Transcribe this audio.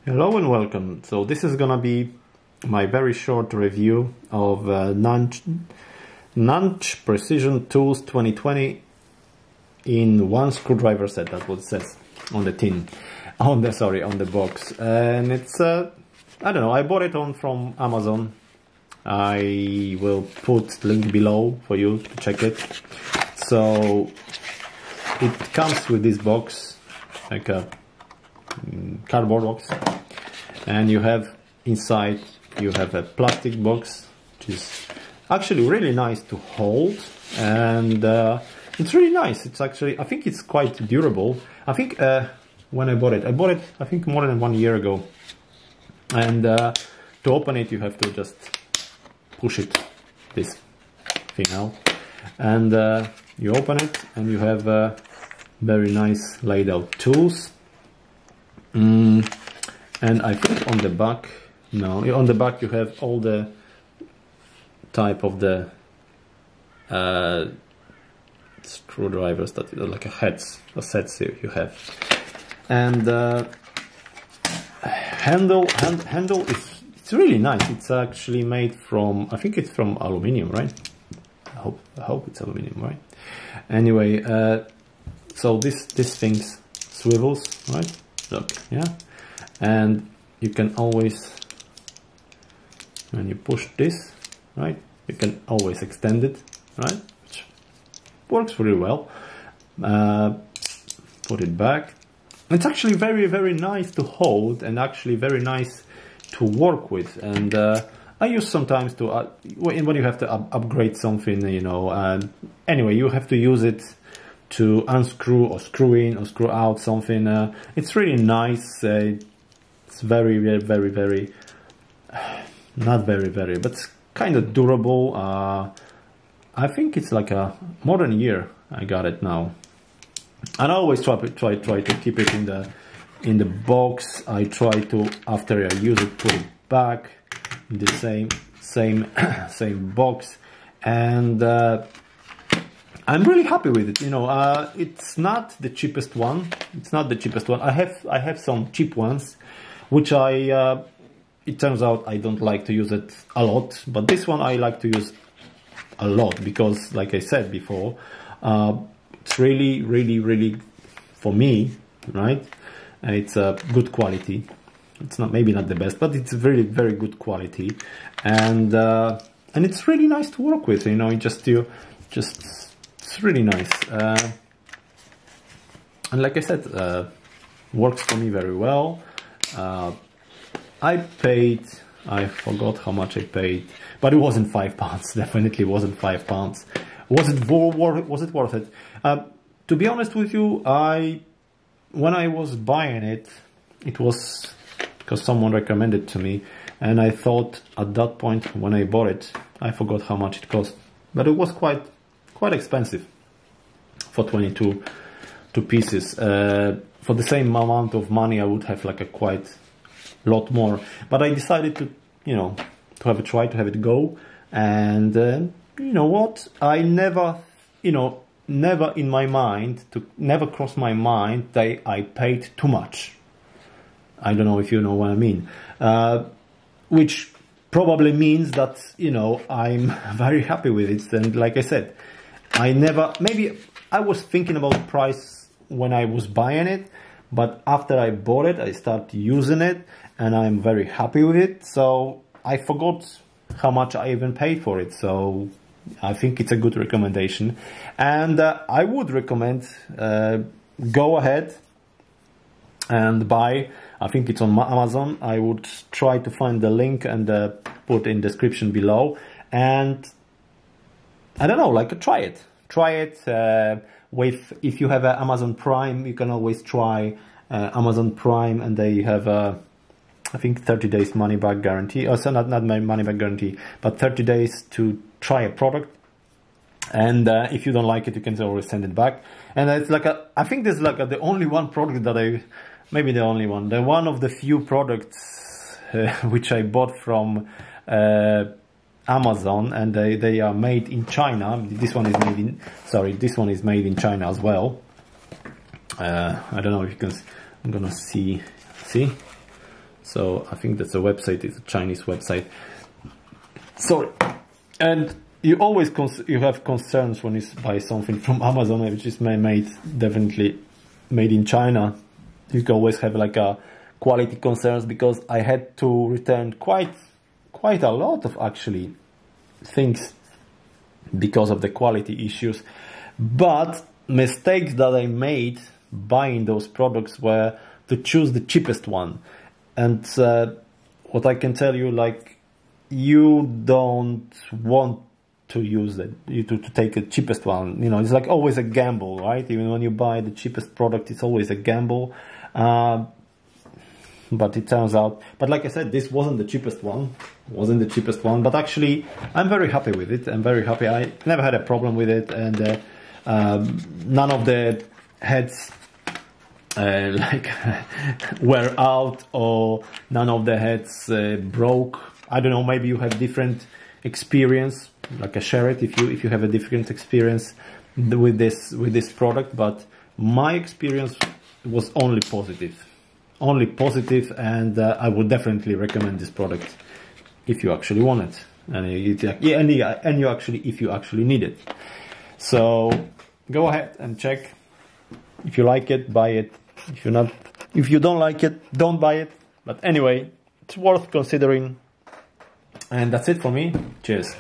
Hello and welcome. So this is gonna be my very short review of NANCH Precision Tools 2020 in one screwdriver set. That's what it says on the tin, on the box. And it's I don't know, I bought it from Amazon. I will put link below for you to check it. So it comes with this box, like a cardboard box, and you have inside a plastic box, which is actually really nice to hold, and it's really nice. It's actually, I think it's quite durable. I think when I bought it I think more than 1 year ago, and to open it you have to just push this thing out, and you open it and you have very nice laid out tools. And I think on the back, on the back you have all the type of the screwdrivers that like sets you have, and handle is, it's really nice. It's actually made from, I think it's from aluminium, right? I hope it's aluminium, right? Anyway, so this thing swivels, right? Look, yeah, and you can always, when you push this, right, you can always extend it, right, which works really well. Put it back. It's actually very, very nice to hold, and actually very nice to work with. And I use sometimes to when you have to upgrade something, you know. Anyway, you have to use it to unscrew or screw in or screw out something. It's really nice. It's very, very, very, not very, very, but it's kind of durable. I think it's like more than a year I got it now, and I always try to keep it in the box. I try to, after I use it, put it back in the same box, and I'm really happy with it. You know, it's not the cheapest one. It's not the cheapest one. I have some cheap ones, which it turns out I don't like to use it a lot. But this one I like to use a lot because, like I said before, it's really, really, really, for me, right? It's a good quality. It's maybe not the best, but it's very, very good quality, and it's really nice to work with. You know, it's really nice, and like I said, works for me very well. I forgot how much I paid, but it wasn't £5. Definitely wasn't £5. Was it worth it? To be honest with you, when I was buying it, it was because someone recommended to me, and I thought at that point when I bought it, I forgot how much it cost, but it was quite expensive for 22 pieces. For the same amount of money I would have like a quite lot more, but I decided to, you know, to have a try, to have it go. And you know what, I never, you know, never crossed my mind that I paid too much. I don't know if you know what I mean, which probably means that, you know, I'm very happy with it. And like I said, maybe I was thinking about price when I was buying it, but after I bought it, I started using it, and I'm very happy with it. So I forgot how much I even paid for it. So I think it's a good recommendation, and I would recommend go ahead and buy. I think it's on Amazon. I would try to find the link and put in description below, and I don't know, like try it with, if you have Amazon Prime, you can always try Amazon Prime, and they have I think 30 days money back guarantee, or so not money back guarantee, but 30 days to try a product. And if you don't like it, you can always send it back. And it's like I think this is like the only one product that maybe the only one, one of the few products which I bought from Amazon, and they are made in China. This one is made in China as well. I don't know if you can, I'm gonna see, So I think that's a website, it's a Chinese website. Sorry. And you always you have concerns when you buy something from Amazon, which is definitely made in China. You can always have like a quality concerns, because I had to return quite a lot of actually things because of the quality issues. But mistakes that I made buying those products were to choose the cheapest one. And what I can tell you, like, you don't want to use it, to take the cheapest one. You know, it's like always a gamble, right? Even when you buy the cheapest product, it's always a gamble. But it turns out, but like I said, this wasn't the cheapest one, but actually I'm very happy with it. I'm very happy. I never had a problem with it, and none of the heads like were out, or none of the heads broke. I don't know, maybe you have different experience, like share it if you have a different experience with this product, but my experience was only positive, and I would definitely recommend this product if you actually want it, and you actually, if you actually need it. So go ahead and check. If you like it, buy it. If you don't like it, don't buy it. But anyway, it's worth considering. And that's it for me. Cheers.